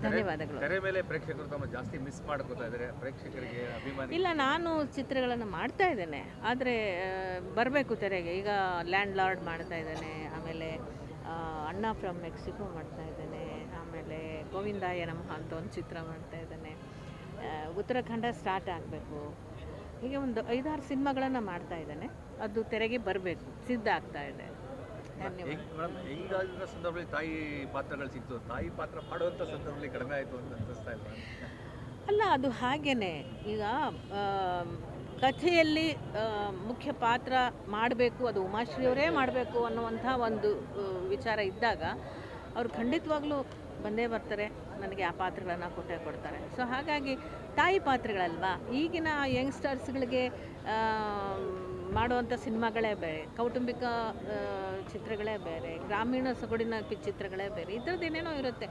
Speaker 5: ಧನ್ಯವಾದಗಳು.
Speaker 2: ತೆರೆ ಮೇಲೆ ಪ್ರೇಕ್ಷಕರು ತಮ್ಮ ಜಾಸ್ತಿ ಮಿಸ್ ಮಾಡ್ಕೋತಾ ಇದ್ದಾರೆ, ಪ್ರೇಕ್ಷಕರಿಗೆ ಅಭಿಮಾನಿ.
Speaker 5: ಇಲ್ಲ, ನಾನು ಚಿತ್ರಗಳನ್ನು ಮಾಡ್ತಾ ಇದ್ದೇನೆ, ಆದರೆ ಬರಬೇಕು ತೆರೆಗೆ. ಈಗ ಲ್ಯಾಂಡ್ ಲಾರ್ಡ್ ಮಾಡ್ತಾ ಇದ್ದೇನೆ, ಆಮೇಲೆ ಅಣ್ಣ ಫ್ರಮ್ ಮೆಕ್ಸಿಕೋ ಮಾಡ್ತಾ ಇದ್ದೇನೆ, ಆಮೇಲೆ ಗೋವಿಂದಾಯ ನಮಃ ಅಂತ ಒಂದು ಚಿತ್ರ ಮಾಡ್ತಾ ಇದ್ದೇನೆ, ಉತ್ತರಾಖಂಡ ಸ್ಟಾರ್ಟ್ ಆಗಬೇಕು. ಹೀಗೆ ಒಂದು 5-6 ಸಿನಿಮಾಗಳನ್ನು ಮಾಡ್ತಾ ಇದ್ದೇನೆ. ಅದು ತೆರೆಗೆ ಬರಬೇಕು, ಸಿದ್ಧ ಆಗ್ತಾ ಇದೆ.
Speaker 2: ಮೇಡಮ್, ಹೆಂಗಾದ ಸಂದರ್ಭದಲ್ಲಿ ತಾಯಿ ಪಾತ್ರಗಳು ಸಿಕ್ತು, ತಾಯಿ ಪಾತ್ರ ಮಾಡುವಂಥ ಸಂದರ್ಭದಲ್ಲಿ ಕಡಿಮೆ ಆಯಿತು ಅಂತ ಅನಿಸ್ತಾ ಇಲ್ಲ?
Speaker 5: ಅಲ್ಲ, ಅದು ಹಾಗೇನೆ. ಈಗ ಕಥೆಯಲ್ಲಿ ಮುಖ್ಯ ಪಾತ್ರ ಮಾಡಬೇಕು, ಅದು ಉಮಾಶ್ರೀಯವರೇ ಮಾಡಬೇಕು ಅನ್ನುವಂಥ ಒಂದು ವಿಚಾರ ಇದ್ದಾಗ ಅವರು ಖಂಡಿತವಾಗ್ಲೂ ಬಂದೇ ಬರ್ತಾರೆ, ನನಗೆ ಆ ಪಾತ್ರಗಳನ್ನು ಕೊಡ್ತಾರೆ. ಸೊ ಹಾಗಾಗಿ ತಾಯಿ ಪಾತ್ರಗಳಲ್ವಾ, ಈಗಿನ ಯಂಗ್ಸ್ಟರ್ಸ್ಗಳಿಗೆ ಮಾಡುವಂಥ ಸಿನಿಮಾಗಳೇ ಬೇರೆ, ಕೌಟುಂಬಿಕ ಚಿತ್ರಗಳೇ ಬೇರೆ, ಗ್ರಾಮೀಣ ಸೊಗಡಿನ ಚಿತ್ರಗಳೇ ಬೇರೆ, ಈ ಥರದ್ದು ಏನೇನೋ ಇರುತ್ತೆ.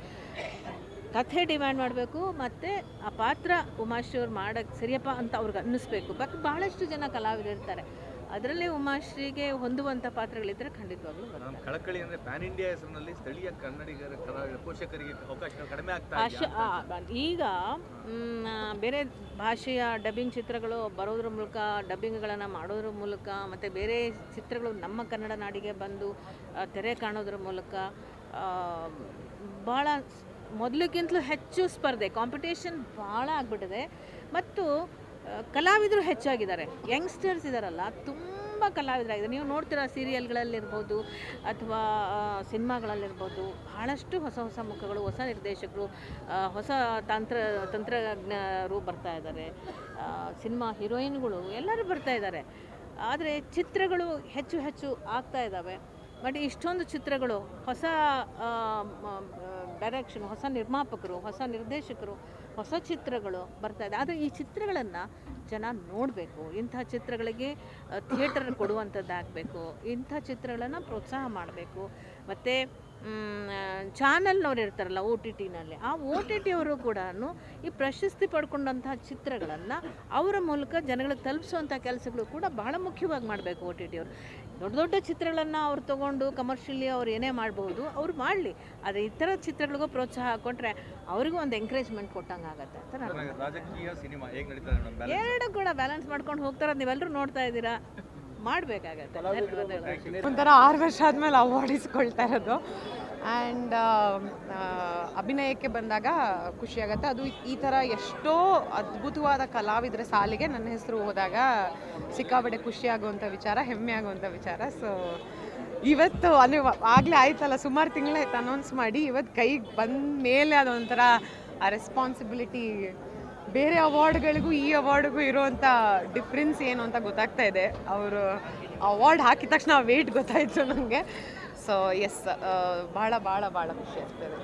Speaker 5: ಕಥೆ ಡಿಮ್ಯಾಂಡ್ ಮಾಡಬೇಕು, ಮತ್ತು ಆ ಪಾತ್ರ ಉಮಾಶ್ರೀ ಅವ್ರು ಮಾಡೋಕ್ಕೆ ಸರಿಯಪ್ಪ ಅಂತ ಅವ್ರಿಗೆ ಅನ್ನಿಸ್ಬೇಕು. ಭಾಳಷ್ಟು ಜನ ಕಲಾವಿದರು ಇರ್ತಾರೆ, ಅದರಲ್ಲೇ ಉಮಾಶ್ರೀಗೆ ಹೊಂದುವಂಥ ಪಾತ್ರಗಳಿದ್ದರೆ ಖಂಡಿತವಾಗ್ಲೂ ಬರ್ತಾರೆ.
Speaker 2: ಕಳಕಳಿ ಅಂದರೆ ಪ್ಯಾನ್ ಇಂಡಿಯಾ ಹೆಸರಿನಲ್ಲಿ ಸ್ಥಳೀಯ ಕನ್ನಡಿಗರ ಪೋಷಕರಿಗೆ ಅವಕಾಶ ಕಡಿಮೆ ಆಗ್ತಾ ಇದೆ.
Speaker 5: ಈಗ ಬೇರೆ ಭಾಷೆಯ ಡಬ್ಬಿಂಗ್ ಚಿತ್ರಗಳು ಬರೋದ್ರ ಮೂಲಕ, ಡಬ್ಬಿಂಗ್ಗಳನ್ನು ಮಾಡೋದ್ರ ಮೂಲಕ, ಮತ್ತು ಬೇರೆ ಚಿತ್ರಗಳು ನಮ್ಮ ಕನ್ನಡ ನಾಡಿಗೆ ಬಂದು ತೆರೆ ಕಾಣೋದ್ರ ಮೂಲಕ ಭಾಳ ಮೊದಲಿಗಿಂತಲೂ ಹೆಚ್ಚು ಸ್ಪರ್ಧೆ, ಕಾಂಪಿಟೇಷನ್ ಭಾಳ ಆಗಿಬಿಟ್ಟಿದೆ. ಮತ್ತು ಕಲಾವಿದರು ಹೆಚ್ಚಾಗಿದ್ದಾರೆ, ಯಂಗ್ಸ್ಟರ್ಸ್ ಇದ್ದಾರಲ್ಲ, ತುಂಬ ಕಲಾವಿದರಾಗಿದ್ದಾರೆ. ನೀವು ನೋಡ್ತೀರಾ ಸೀರಿಯಲ್ಗಳಲ್ಲಿರ್ಬೋದು ಅಥವಾ ಸಿನಿಮಾಗಳಲ್ಲಿರ್ಬೋದು, ಭಾಳಷ್ಟು ಹೊಸ ಹೊಸ ಮುಖಗಳು, ಹೊಸ ನಿರ್ದೇಶಕರು, ಹೊಸ ತಂತ್ರಜ್ಞರು ಬರ್ತಾ ಇದ್ದಾರೆ, ಸಿನಿಮಾ ಹೀರೋಯಿನ್ಗಳು ಎಲ್ಲರೂ ಬರ್ತಾ ಇದ್ದಾರೆ. ಆದರೆ ಚಿತ್ರಗಳು ಹೆಚ್ಚು ಹೆಚ್ಚು ಆಗ್ತಾ ಇದ್ದಾವೆ. ಬಟ್ ಇಷ್ಟೊಂದು ಚಿತ್ರಗಳು, ಹೊಸ ಡೈರೆಕ್ಷನ್, ಹೊಸ ನಿರ್ಮಾಪಕರು, ಹೊಸ ನಿರ್ದೇಶಕರು, ಹೊಸ ಚಿತ್ರಗಳು ಬರ್ತಾಯಿದೆ. ಆದರೆ ಈ ಚಿತ್ರಗಳನ್ನು ಜನ ನೋಡಬೇಕು, ಇಂಥ ಚಿತ್ರಗಳಿಗೆ ಥಿಯೇಟರ್ ಕೊಡುವಂಥದ್ದಾಗಬೇಕು, ಇಂಥ ಚಿತ್ರಗಳನ್ನು ಪ್ರೋತ್ಸಾಹ ಮಾಡಬೇಕು. ಮತ್ತು ಚಾನಲ್ನವ್ರು ಇರ್ತಾರಲ್ಲ OTTನಲ್ಲಿ, ಆ OTT ಅವರು ಕೂಡ ಈ ಪ್ರಶಸ್ತಿ ಪಡ್ಕೊಂಡಂತಹ ಚಿತ್ರಗಳನ್ನು ಅವರ ಮೂಲಕ ಜನಗಳಿಗೆ ತಲುಪಿಸುವಂಥ ಕೆಲಸಗಳು ಕೂಡ ಬಹಳ ಮುಖ್ಯವಾಗಿ ಮಾಡಬೇಕು. OTT ಅವರು ದೊಡ್ಡ ದೊಡ್ಡ ಚಿತ್ರಗಳನ್ನು ಅವ್ರು ತೊಗೊಂಡು ಕಮರ್ಷಿಯಲಿ ಅವ್ರು ಏನೇ ಮಾಡಬಹುದು, ಅವ್ರು ಮಾಡಲಿ. ಆದರೆ ಇತರ ಚಿತ್ರಗಳಿಗೂ ಪ್ರೋತ್ಸಾಹ ಹಾಕ್ಕೊಂಡ್ರೆ ಅವ್ರಿಗೂ ಒಂದು ಎಂಕರೇಜ್ಮೆಂಟ್ ಕೊಟ್ಟಂಗೆ ಆಗುತ್ತೆ.
Speaker 2: ರಾಜಕೀಯ ಸಿನಿಮಾ ಹೇಗೆ ನಡೀತದೆ ಮೇಡಮ್?
Speaker 5: ಎರಡು ಕೂಡ ಬ್ಯಾಲೆನ್ಸ್ ಮಾಡ್ಕೊಂಡು ಹೋಗ್ತಾರೆ, ನೀವೆಲ್ಲರೂ ನೋಡ್ತಾ ಇದ್ದೀರಾ. ಮಾಡಬೇಕಾಗತ್ತೆ.
Speaker 3: ಒಂಥರ 6 ವರ್ಷ ಆದಮೇಲೆ ಅವಾರ್ಡ್ ಇಸ್ಕೊಳ್ತಾ ಇರೋದು. ಆ್ಯಂಡ್ ಅಭಿನಯಕ್ಕೆ ಬಂದಾಗ ಖುಷಿಯಾಗತ್ತೆ. ಅದು ಈ ಥರ ಎಷ್ಟೋ ಅದ್ಭುತವಾದ ಕಲಾವಿದರ ಸಾಲಿಗೆ ನನ್ನ ಹೆಸರು ಹೋದಾಗ ಸಿಕ್ಕಾಪಟ್ಟೆ ಖುಷಿಯಾಗುವಂಥ ವಿಚಾರ, ಹೆಮ್ಮೆ ಆಗುವಂಥ ವಿಚಾರ. ಸೊ ಇವತ್ತು ಅಂದರೆ ಆಗಲೇ ಆಯ್ತಲ್ಲ, ಸುಮಾರು ತಿಂಗಳಾಯ್ತು ಅನೌನ್ಸ್ ಮಾಡಿ, ಇವತ್ತು ಕೈಗೆ ಬಂದ ಮೇಲೆ ಅದೊಂಥರ ಆ ರೆಸ್ಪಾನ್ಸಿಬಿಲಿಟಿ, ಬೇರೆ ಅವಾರ್ಡ್ಗಳಿಗೂ ಈ ಅವಾರ್ಡ್ಗೂ ಇರುವಂಥ ಡಿಫ್ರೆನ್ಸ್ ಏನು ಅಂತ ಗೊತ್ತಾಗ್ತಾ ಇದೆ. ಅವರು ಅವಾರ್ಡ್ ಹಾಕಿದ ತಕ್ಷಣ ವೇಟ್ ಗೊತ್ತಾಯಿತು ನನಗೆ. ಸೊ ಎಸ್, ಭಾಳ ಭಾಳ ಭಾಳ ಖುಷಿ ಆಗ್ತದೆ.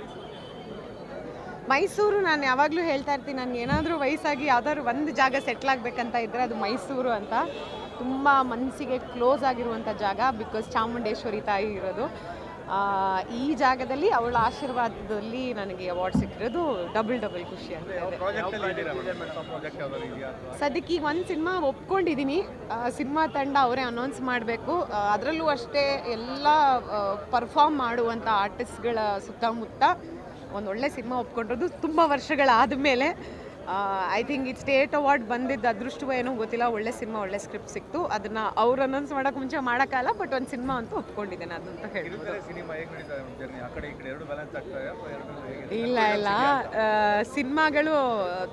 Speaker 3: ಮೈಸೂರು, ನಾನು ಯಾವಾಗಲೂ ಹೇಳ್ತಾ ಇರ್ತೀನಿ, ನನಗೆ ಏನಾದರೂ ವಯಸ್ಸಾಗಿ ಯಾವ್ದಾದ್ರು ಒಂದು ಜಾಗ ಸೆಟ್ಲ್ ಆಗಬೇಕಂತ ಇದ್ದರೆ ಅದು ಮೈಸೂರು ಅಂತ. ತುಂಬ ಮನಸ್ಸಿಗೆ ಕ್ಲೋಸ್ ಆಗಿರುವಂಥ ಜಾಗ, ಬಿಕಾಸ್ ಚಾಮುಂಡೇಶ್ವರಿ ತಾಯಿ ಇರೋದು ಈ ಜಾಗದಲ್ಲಿ. ಅವಳ ಆಶೀರ್ವಾದದಲ್ಲಿ ನನಗೆ ಅವಾರ್ಡ್ ಸಿಕ್ಕಿರೋದು ಡಬಲ್ ಖುಷಿ ಆಗ್ತದೆ. ಸದ್ಯಕ್ಕೆ ಈಗ ಒಂದು ಸಿನಿಮಾ ಒಪ್ಕೊಂಡಿದ್ದೀನಿ, ಸಿನಿಮಾ ತಂಡ ಅವರೇ ಅನೌನ್ಸ್ ಮಾಡಬೇಕು. ಅದರಲ್ಲೂ ಅಷ್ಟೇ ಎಲ್ಲ ಪರ್ಫಾರ್ಮ್ ಮಾಡುವಂಥ ಆರ್ಟಿಸ್ಟ್ಗಳ ಸುತ್ತಮುತ್ತ ಒಂದು ಒಳ್ಳೆ ಸಿನಿಮಾ ಒಪ್ಕೊಂಡಿರೋದು ತುಂಬ ವರ್ಷಗಳಾದ ಮೇಲೆ. ಐ ಥಿಂಕ್ ಇದು ಸ್ಟೇಟ್ ಅವಾರ್ಡ್ ಬಂದಿದ್ದು ಅದೃಷ್ಟವೋ ಏನೋ ಗೊತ್ತಿಲ್ಲ. ಒಳ್ಳೆ ಸಿನಿಮಾ, ಒಳ್ಳೆ ಸ್ಕ್ರಿಪ್ಟ್ ಸಿಕ್ತು. ಅದನ್ನು ಅವ್ರು ಅನೌನ್ಸ್ ಮಾಡೋಕೆ ಮುಂಚೆ ಮಾಡೋಕ್ಕಲ್ಲ, ಬಟ್ ಒಂದು ಸಿನಿಮಾ ಅಂತೂ ಒಪ್ಕೊಂಡಿದ್ದೇನೆ ಅದಂತ ಹೇಳ್ಬೋದು. ಇಲ್ಲ ಇಲ್ಲ, ಸಿನಿಮಾಗಳು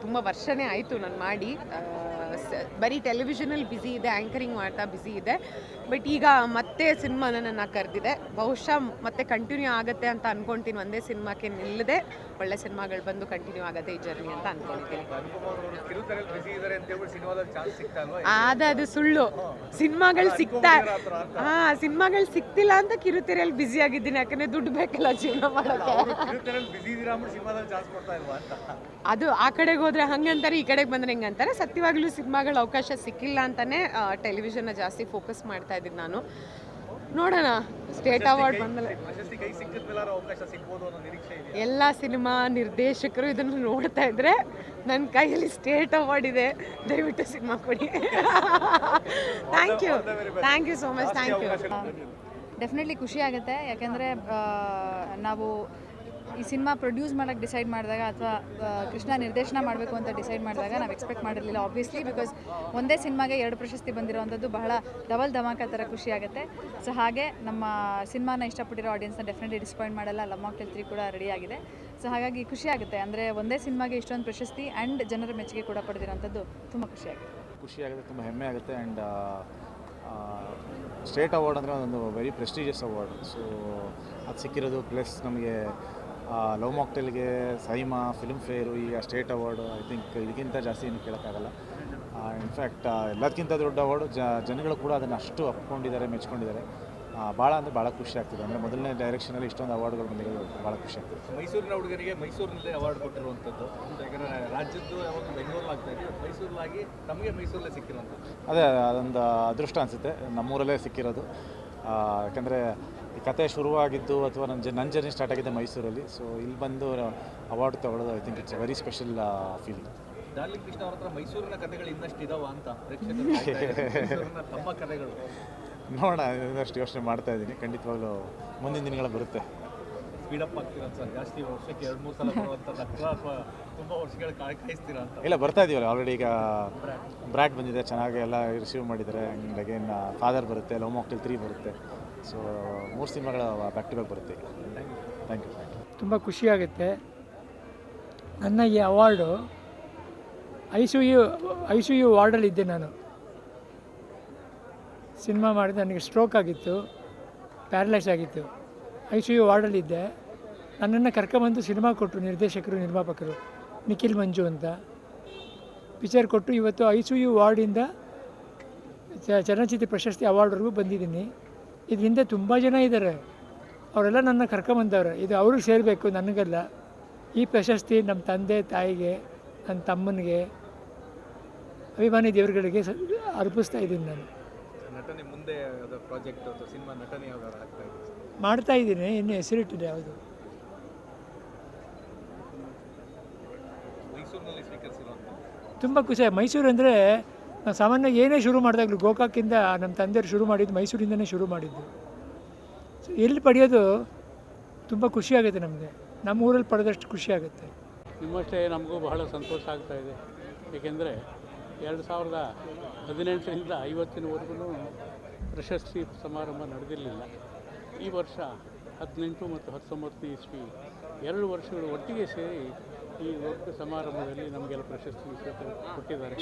Speaker 3: ತುಂಬ ವರ್ಷನೇ ಆಯಿತು ನಾನು ಮಾಡಿ. ಬರೀ ಟೆಲಿವಿಷನಲ್ಲಿ ಬ್ಯುಸಿ ಇದೆ, ಆ್ಯಂಕರಿಂಗ್ ಮಾಡ್ತಾ ಬ್ಯುಸಿ ಇದೆ. ಬಟ್ ಈಗ ಮತ್ತೆ ಸಿನಿಮಾ ನನ್ನನ್ನು ಕರೆದಿದೆ. ಬಹುಶಃ ಮತ್ತೆ ಕಂಟಿನ್ಯೂ ಆಗುತ್ತೆ ಅಂತ ಅಂದ್ಕೊಳ್ತೀನಿ. ಒಂದೇ ಸಿನಿಮಾಕ್ಕೆ ನಿಲ್ಲದೆ ಒಳ್ಳೆ ಸಿನಿಮಾಗಳು ಬಂದು ಕಂಟಿನ್ಯೂ ಆಗುತ್ತೆ ಈ ಜರ್ನಿ ಅಂತ ಅಂದ್ಕೊಳ್ತೀನಿ. ಅದು ಸುಳ್ಳು. ಸಿನಿಮಾಗಳು ಸಿಗ್ತಿಲ್ಲ ಅಂತ ಕಿರುತೆರೆಯಲ್ಲಿ ಬ್ಯುಸಿ ಆಗಿದ್ದೀನಿ. ಯಾಕಂದರೆ ದುಡ್ಡು ಬೇಕಲ್ಲ ಜೀವನ ಮಾಡೋಕ್ಕೆ. ಅದು ಆ ಕಡೆಗೆ ಹೋದರೆ ಹಂಗಂತಾರೆ, ಈ ಕಡೆಗೆ ಬಂದರೆ ಹಿಂಗಂತಾರೆ. ಸತ್ಯವಾಗ್ಲೂ ಸಿನಿಮಾಗಳ ಅವಕಾಶ ಸಿಕ್ಕಿಲ್ಲ ಅಂತಲೇ ಟೆಲಿವಿಷನ್ನ ಜಾಸ್ತಿ ಫೋಕಸ್ ಮಾಡ್ತಾ ಇದ್ದೀನಿ ನಾನು. ನೋಡೋಣ, ಸ್ಟೇಟ್ ಅವಾರ್ಡ್ ಬಂದಮೇಲೆ ಎಲ್ಲ ಸಿನಿಮಾ ನಿರ್ದೇಶಕರು ಇದನ್ನು ನೋಡ್ತಾ ಇದ್ರೆ ನನ್ನ ಕೈಯಲ್ಲಿ ಸ್ಟೇಟ್ ಅವಾರ್ಡ್ ಇದೆ, ದಯವಿಟ್ಟು ಸಿನಿಮಾ ಕೊಡಿ. Thank you so much. Thank you.
Speaker 6: Definitely ಖುಷಿ ಆಗುತ್ತೆ. ಯಾಕೆಂದರೆ ನಾವು ಈ ಸಿನಿಮಾ ಪ್ರೊಡ್ಯೂಸ್ ಮಾಡೋಕ್ಕೆ ಡಿಸೈಡ್ ಮಾಡಿದಾಗ ಅಥವಾ ಕೃಷ್ಣ ನಿರ್ದೇಶನ ಮಾಡಬೇಕು ಅಂತ ಡಿಸೈಡ್ ಮಾಡಿದಾಗ ನಾವು ಎಕ್ಸ್ಪೆಕ್ಟ್ ಮಾಡಿರಲಿಲ್ಲ ಆಬ್ವಿಯಸ್ಲಿ. ಬಿಕಾಸ್ ಒಂದೇ ಸಿನಿಮಾಗೆ 2 ಪ್ರಶಸ್ತಿ ಬಂದಿರೋವಂಥದ್ದು ಬಹಳ ಡಬಲ್ ಧಮಾಕ ಥರ ಖುಷಿ ಆಗುತ್ತೆ. ಸೊ ಹಾಗೆ ನಮ್ಮ ಸಿನಿಮಾನ ಇಷ್ಟಪಟ್ಟಿರೋ ಆಡಿಯನ್ಸ್ನ ಡೆಫಿನೆಟ್ಲಿ ಡಿಸಪಾಯಿಂಟ್ ಮಾಡಲ್ಲ. ಲವ್ ಮಾಕ್ಟೇಲ್ 3 ಕೂಡ ರೆಡಿ ಆಗಿದೆ. ಸೊ ಹಾಗಾಗಿ ಖುಷಿ ಆಗುತ್ತೆ. ಅಂದರೆ ಒಂದೇ ಸಿನಿಮಾಗೆ ಇಷ್ಟೊಂದು ಪ್ರಶಸ್ತಿ ಆ್ಯಂಡ್ ಜನರ ಮೆಚ್ಚುಗೆ ಕೂಡ ಪಡೆದಿರೋಂಥದ್ದು ತುಂಬ
Speaker 7: ಖುಷಿಯಾಗುತ್ತೆ, ತುಂಬ ಹೆಮ್ಮೆ ಆಗುತ್ತೆ. ಆ್ಯಂಡ್ ಸ್ಟೇಟ್ ಅವಾರ್ಡ್ ಅಂದರೆ ಒಂದು ವೆರಿ ಪ್ರೆಸ್ಟೀಜಿಯಸ್ ಅವಾರ್ಡ್. ಸೊ ಅದು ಸಿಕ್ಕಿರೋದು, ಪ್ಲಸ್ ನಮಗೆ ಲವ್ ಮಾಕ್ಟೇಲ್ಗೆ, ಸೈಮಾ, ಫಿಲ್ಮ್ ಫೇರು, ಈಗ ಸ್ಟೇಟ್ ಅವಾರ್ಡು, ಐ ಥಿಂಕ್ ಇದಕ್ಕಿಂತ ಜಾಸ್ತಿ ಏನು ಕೇಳೋಕ್ಕಾಗಲ್ಲ. ಇನ್ಫ್ಯಾಕ್ಟ್ ಎಲ್ಲದಕ್ಕಿಂತ ದೊಡ್ಡ ಅವಾರ್ಡು. ಜನಗಳು ಕೂಡ ಅದನ್ನು ಅಷ್ಟು ಒಪ್ಕೊಂಡಿದ್ದಾರೆ, ಮೆಚ್ಕೊಂಡಿದ್ದಾರೆ. ಭಾಳ ಅಂದರೆ ಭಾಳ ಖುಷಿ ಆಗ್ತಿದೆ. ಅಂದರೆ ಮೊದಲನೇ ಡೈರೆಕ್ಷನಲ್ಲಿ ಇಷ್ಟೊಂದು ಅವಾರ್ಡ್ಗಳು ಬಂದಿರೋದು ಭಾಳ ಖುಷಿ ಆಗ್ತದೆ.
Speaker 2: ಮೈಸೂರಿನ ಹುಡುಗರಿಗೆ ಮೈಸೂರಿನಲ್ಲೇ ಅವಾರ್ಡ್ ಕೊಟ್ಟಿರುವಂಥದ್ದು, ಯಾಕಂದರೆ ರಾಜ್ಯದ್ದು ಯಾವಾಗ ಬೆಂಗಳೂರಲ್ಲಿ ಆಗ್ತಾ ಇದೆ, ಮೈಸೂರಿನಾಗಿ ನಮಗೆ ಮೈಸೂರಲ್ಲೇ ಸಿಕ್ಕಿರುವಂಥದ್ದು
Speaker 7: ಅದೇ ಅದೊಂದು ಅದೃಷ್ಟ ಅನಿಸುತ್ತೆ, ನಮ್ಮೂರಲ್ಲೇ ಸಿಕ್ಕಿರೋದು. ಯಾಕಂದರೆ ಈ ಕತೆ ಶುರುವಾಗಿದ್ದು ಅಥವಾ ನನ್ನ ಜರ್ನಿ ಸ್ಟಾರ್ಟ್ ಆಗಿದ್ದೆ ಮೈಸೂರಲ್ಲಿ. ಸೊ ಇಲ್ಲಿ ಬಂದು ಅವಾರ್ಡ್ ತಗೊಳ್ಳೋದು I think it's a very special feeling.
Speaker 2: Darling Krishna ಅವ್ರ ಹತ್ರ ಮೈಸೂರಿನ ಕಥೆಗಳು ಇನ್ನಷ್ಟು ಇದಾವ ಅಂತ ಪ್ರೇಕ್ಷಕರು ಮೈಸೂರಿನ ತಮ್ಮ ಕಥೆಗಳು
Speaker 7: ನೋಡೋಣ, ಇನ್ನಷ್ಟು ಯೋಚನೆ ಮಾಡ್ತಾ ಇದ್ದೀನಿ. ಖಂಡಿತವಾಗ್ಲೂ ಮುಂದಿನ ದಿನಗಳ ಬರುತ್ತೆ.
Speaker 2: ಸ್ಪೀಡಪ್ ಆಗ್ತೀರಾ ಸರ್? ಜಾಸ್ತಿ ವರ್ಷಕ್ಕೆ 2-3 ಸಲ ಬರುವಂಥದ್ದು ಅಥವಾ ತುಂಬ ವರ್ಷಗಳು ಕಾಯಿಸ್ತೀರಾ ಅಂತ?
Speaker 7: ಇಲ್ಲ, ಬರ್ತಾ ಇದೀವಲ್ಲ ಆಲ್ರೆಡಿ. ಈಗ ಬ್ರ್ಯಾಟ್ ಬಂದಿದೆ, ಚೆನ್ನಾಗಿ ಎಲ್ಲ ರಿಸೀವ್ ಮಾಡಿದ್ದಾರೆ. ಅಗೇನ್ ಫಾದರ್ ಬರುತ್ತೆ, ಲವ್ ಮಾಕ್ಟೇಲ್ 3 ಬರುತ್ತೆ. ಸೊ 3 ಸಿನಿಮಾಗಳ ಬ್ಯಾಕ್ ಟು ಬ್ಯಾಕ್ ಬರುತ್ತೆ ಈಗ. Thank you.
Speaker 8: ತುಂಬ ಖುಷಿಯಾಗುತ್ತೆ. ನನ್ನ ಈ ಅವಾರ್ಡು ಐ ಸಿ ಯು ವಾರ್ಡಲ್ಲಿದ್ದೆ ನಾನು. ಸಿನಿಮಾ ಮಾಡಿದ ನನಗೆ ಸ್ಟ್ರೋಕ್ ಆಗಿತ್ತು, ಪ್ಯಾರಲೈಸ್ ಆಗಿತ್ತು. ICU ವಾರ್ಡಲ್ಲಿದ್ದೆ. ನನ್ನನ್ನು ಕರ್ಕೊಂಬಂದು ಸಿನಿಮಾ ಕೊಟ್ಟರು ನಿರ್ದೇಶಕರು, ನಿರ್ಮಾಪಕರು ನಿಖಿಲ್ ಮಂಜು ಅಂತ. ಪಿಕ್ಚರ್ ಕೊಟ್ಟು ಇವತ್ತು ICU ವಾರ್ಡಿಂದ ಚಲನಚಿತ್ರ ಪ್ರಶಸ್ತಿ ಅವಾರ್ಡ್ವರೆಗೂ ಬಂದಿದ್ದೀನಿ. ಇದ್ರ ಹಿಂದೆ ತುಂಬ ಜನ ಇದ್ದಾರೆ, ಅವರೆಲ್ಲ ನನ್ನ ಕರ್ಕೊಂಬಂದವ್ರೆ. ಇದು ಅವ್ರಿಗೆ ಸೇರಬೇಕು, ನನಗಲ್ಲ. ಈ ಪ್ರಶಸ್ತಿ ನಮ್ಮ ತಂದೆ ತಾಯಿಗೆ, ನನ್ನ ತಮ್ಮನಿಗೆ, ಅಭಿಮಾನಿ ದೇವರುಗಳಿಗೆ ಅರ್ಪಿಸ್ತಾ ಇದ್ದೀನಿ ನಾನು.
Speaker 2: ನಟನೆ ಮುಂದೆ ಯಾವುದೋ ಪ್ರಾಜೆಕ್ಟ್ ಅಥವಾ ಸಿನಿಮಾ ನಟನೆ ಯಾವ್ದಾರು ಆಗ್ತಾ ಇದೆ?
Speaker 8: ಮಾಡ್ತಾ ಇದ್ದೀನಿ, ಇನ್ನೂ ಹೆಸರಿಟ್ಟಿದೆ ಯಾವುದು.
Speaker 2: ಮೈಸೂರಿನಲ್ಲಿ ಸ್ವೀಕರಿಸಿರುವಂಥ
Speaker 8: ತುಂಬ ಖುಷಿ. ಮೈಸೂರು ಅಂದರೆ ನಾವು ಸಾಮಾನ್ಯವಾಗಿ ಏನೇ ಶುರು ಮಾಡಿದಾಗಲೂ ಗೋಕಾಕಿಂದ ನಮ್ಮ ತಂದೆಯವರು ಶುರು ಮಾಡಿದ್ದು ಮೈಸೂರಿಂದನೇ ಶುರು ಮಾಡಿದ್ದು. ಸೊ ಎಲ್ಲಿ ಪಡೆಯೋದು ತುಂಬ ಖುಷಿಯಾಗುತ್ತೆ ನಮಗೆ. ನಮ್ಮ ಊರಲ್ಲಿ ಪಡೆದಷ್ಟು ಖುಷಿಯಾಗುತ್ತೆ.
Speaker 9: ನಿಮ್ಮಷ್ಟೇ ನಮಗೂ ಬಹಳ ಸಂತೋಷ ಆಗ್ತಾ ಇದೆ. ಏಕೆಂದರೆ 2018ರಿಂದ 50ವರೆಗೂ ಪ್ರಶಸ್ತಿ ಸಮಾರಂಭ ನಡೆದಿರಲಿಲ್ಲ. ಈ ವರ್ಷ 18 ಮತ್ತು 19 ಇಸ್ವಿ 2 ವರ್ಷಗಳು ಒಟ್ಟಿಗೆ ಸೇರಿ ಈ ದೊಡ್ಡ ಸಮಾರಂಭದಲ್ಲಿ ನಮಗೆಲ್ಲ ಪ್ರಶಸ್ತಿ ಕೊಟ್ಟಿದ್ದಾರೆ.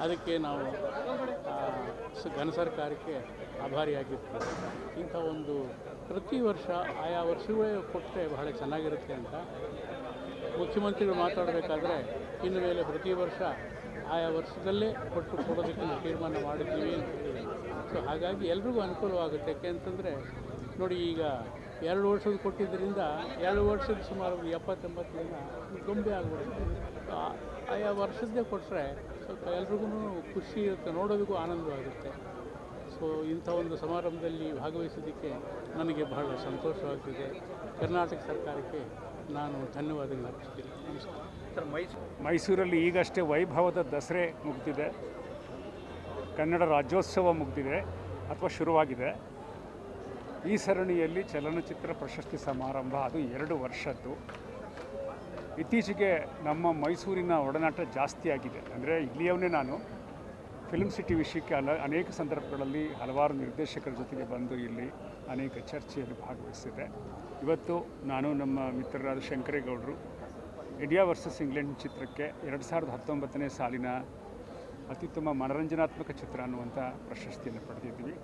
Speaker 9: ಅದಕ್ಕೆ ನಾವು ಘನ ಸರ್ಕಾರಕ್ಕೆ ಆಭಾರಿಯಾಗಿರ್ತೀವಿ. ಇಂಥ ಒಂದು ಪ್ರತಿ ವರ್ಷ ಆಯಾ ವರ್ಷಗಳೇ ಕೊಟ್ಟರೆ ಬಹಳ ಚೆನ್ನಾಗಿರುತ್ತೆ ಅಂತ ಮುಖ್ಯಮಂತ್ರಿಗಳು ಮಾತಾಡಬೇಕಾದ್ರೆ ಇನ್ನು ಮೇಲೆ ಪ್ರತಿ ವರ್ಷ ಆಯಾ ವರ್ಷದಲ್ಲೇ ಕೊಡೋದಕ್ಕೆ ನಾವು ತೀರ್ಮಾನ ಮಾಡಿದ್ದೀವಿ ಅಂತ ಹೇಳಿ. ಸೊ ಹಾಗಾಗಿ ಎಲ್ರಿಗೂ ಅನುಕೂಲವಾಗುತ್ತೆ. ಯಾಕೆಂತಂದರೆ ನೋಡಿ, ಈಗ 2 ವರ್ಷದ ಕೊಟ್ಟಿದ್ದರಿಂದ 2 ವರ್ಷದ ಸುಮಾರು 70-80 ಜನ ಗೊಂಬೆ ಆಗ್ಬಿಡುತ್ತೆ. ಆಯಾ ವರ್ಷದ್ದೇ ಕೊಟ್ಟರೆ ಸ್ವಲ್ಪ ಎಲ್ರಿಗೂ ಖುಷಿ ಇರುತ್ತೆ, ನೋಡೋದಕ್ಕೂ ಆನಂದವಾಗುತ್ತೆ. ಸೊ ಇಂಥ ಒಂದು ಸಮಾರಂಭದಲ್ಲಿ ಭಾಗವಹಿಸೋದಕ್ಕೆ ನನಗೆ ಬಹಳ ಸಂತೋಷವಾಗ್ತಿದೆ. ಕರ್ನಾಟಕ ಸರ್ಕಾರಕ್ಕೆ ನಾನು ಧನ್ಯವಾದಗಳು ಅರ್ಪಿಸ್ತೀನಿ. ನಮಸ್ಕಾರ.
Speaker 10: ಮೈಸೂರಲ್ಲಿ ಈಗಷ್ಟೇ ವೈಭವದ ದಸರೆ ಮುಗಿದಿದೆ, ಕನ್ನಡ ರಾಜ್ಯೋತ್ಸವ ಮುಗಿದಿದೆ ಅಥವಾ ಶುರುವಾಗಿದೆ. ಈ ಸರಣಿಯಲ್ಲಿ ಚಲನಚಿತ್ರ ಪ್ರಶಸ್ತಿ ಸಮಾರಂಭ, ಅದು 2 ವರ್ಷದ್ದು. ಇತ್ತೀಚೆಗೆ ನಮ್ಮ ಮೈಸೂರಿನ ಒಡನಾಟ ಜಾಸ್ತಿ ಆಗಿದೆ. ಅಂದರೆ ಇಲ್ಲಿಯವನೇ ನಾನು ಫಿಲ್ಮ್ ಸಿಟಿ ವಿಷಯಕ್ಕೆ ಅನೇಕ ಸಂದರ್ಭಗಳಲ್ಲಿ ಹಲವಾರು ನಿರ್ದೇಶಕರ ಜೊತೆಗೆ ಬಂದು ಇಲ್ಲಿ ಅನೇಕ ಚರ್ಚೆಯಲ್ಲಿ ಭಾಗವಹಿಸಿದೆ. ಇವತ್ತು ನಾನು ನಮ್ಮ ಮಿತ್ರರಾದ ಶಂಕರೇಗೌಡರು ಇಂಡಿಯಾ ವರ್ಸಸ್ ಇಂಗ್ಲೆಂಡ್ ಚಿತ್ರಕ್ಕೆ 2019ನೇ ಸಾಲಿನ ಅತ್ಯುತ್ತಮ ಮನರಂಜನಾತ್ಮಕ ಚಿತ್ರ ಅನ್ನುವಂಥ ಪ್ರಶಸ್ತಿಯನ್ನು ಪಡೆದಿದ್ದೀವಿ.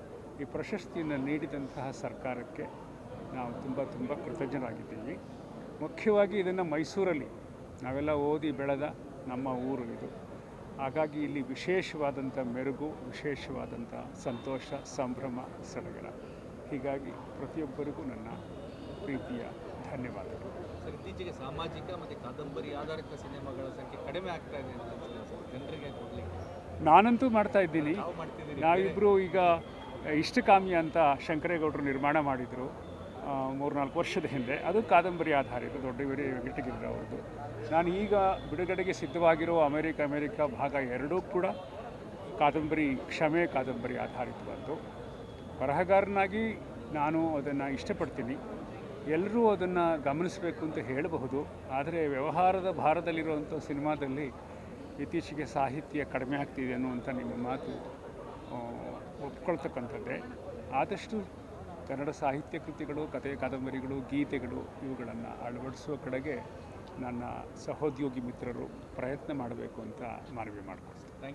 Speaker 10: ಈ ಪ್ರಶಸ್ತಿಯನ್ನು ನೀಡಿದಂತಹ ಸರ್ಕಾರಕ್ಕೆ ನಾವು ತುಂಬ ಕೃತಜ್ಞರಾಗಿದ್ದೀವಿ. ಮುಖ್ಯವಾಗಿ ಇದನ್ನು ಮೈಸೂರಲ್ಲಿ ನಾವೆಲ್ಲ ಓದಿ ಬೆಳೆದ ನಮ್ಮ ಊರು ಇದು. ಹಾಗಾಗಿ ಇಲ್ಲಿ ವಿಶೇಷವಾದಂಥ ಮೆರುಗು, ವಿಶೇಷವಾದಂಥ ಸಂತೋಷ, ಸಂಭ್ರಮ, ಸಡಗರ. ಹೀಗಾಗಿ ಪ್ರತಿಯೊಬ್ಬರಿಗೂ ನನ್ನ ಪ್ರೀತಿಯ ಧನ್ಯವಾದಗಳು.
Speaker 2: ಸರ್, ಇತ್ತೀಚೆಗೆ ಸಾಮಾಜಿಕ ಮತ್ತು ಕಾದಂಬರಿ ಆಧಾರಿತ ಸಿನಿಮಾಗಳ ಸಂಖ್ಯೆ ಕಡಿಮೆ ಆಗ್ತಾ ಇದೆ ಅಂತ ಅನ್ಸುತ್ತೆ ಸರ್, ಜನರಿಗೆ ಕೊಡಲಿಕ್ಕೆ.
Speaker 10: ನಾನಂತೂ ಮಾಡ್ತಾ ಇದ್ದೀನಿ.
Speaker 2: ಮಾಡ್ತಿದ್ದೀರಿ.
Speaker 10: ನಾವಿಬ್ಬರು ಈಗ ಇಷ್ಟಕಾಮಿ ಅಂತ ಶಂಕರೇಗೌಡರು ನಿರ್ಮಾಣ ಮಾಡಿದರು 3-4 ವರ್ಷದ ಹಿಂದೆ. ಅದು ಕಾದಂಬರಿ ಆಧಾರಿತ, ದೊಡ್ಡ ವೆಂಕಟಗಿರಿ ಅವ್ರದ್ದು. ನಾನು ಈಗ ಬಿಡುಗಡೆಗೆ ಸಿದ್ಧವಾಗಿರೋ ಅಮೇರಿಕ ಭಾಗ 2 ಕೂಡ ಕಾದಂಬರಿ, ಕ್ಷಮೆ ಕಾದಂಬರಿ ಆಧಾರಿತವಾದ್ದು. ಬರಹಗಾರನಾಗಿ ನಾನು ಅದನ್ನು ಇಷ್ಟಪಡ್ತೀನಿ. ಎಲ್ಲರೂ ಅದನ್ನು ಗಮನಿಸಬೇಕು ಅಂತ ಹೇಳಬಹುದು. ಆದರೆ ವ್ಯವಹಾರದ ಭಾರದಲ್ಲಿರುವಂಥ ಸಿನಿಮಾದಲ್ಲಿ ಇತ್ತೀಚೆಗೆ ಸಾಹಿತ್ಯ ಕಡಿಮೆ ಆಗ್ತಿದೆ ಅನ್ನುವಂಥ ನಿಮ್ಮ ಮಾತು ಒಪ್ಕೊಳ್ತಕ್ಕಂಥದ್ದೇ. ಆದಷ್ಟು ಕನ್ನಡ ಸಾಹಿತ್ಯ ಕೃತಿಗಳು, ಕಥೆ ಕಾದಂಬರಿಗಳು, ಗೀತೆಗಳು ಇವುಗಳನ್ನು ಅಳವಡಿಸುವ ಕಡೆಗೆ ನನ್ನ ಸಹೋದ್ಯೋಗಿ ಮಿತ್ರರು ಪ್ರಯತ್ನ ಮಾಡಬೇಕು ಅಂತ ಮನವಿ ಮಾಡಿಕೊಡ್ತೀನಿ.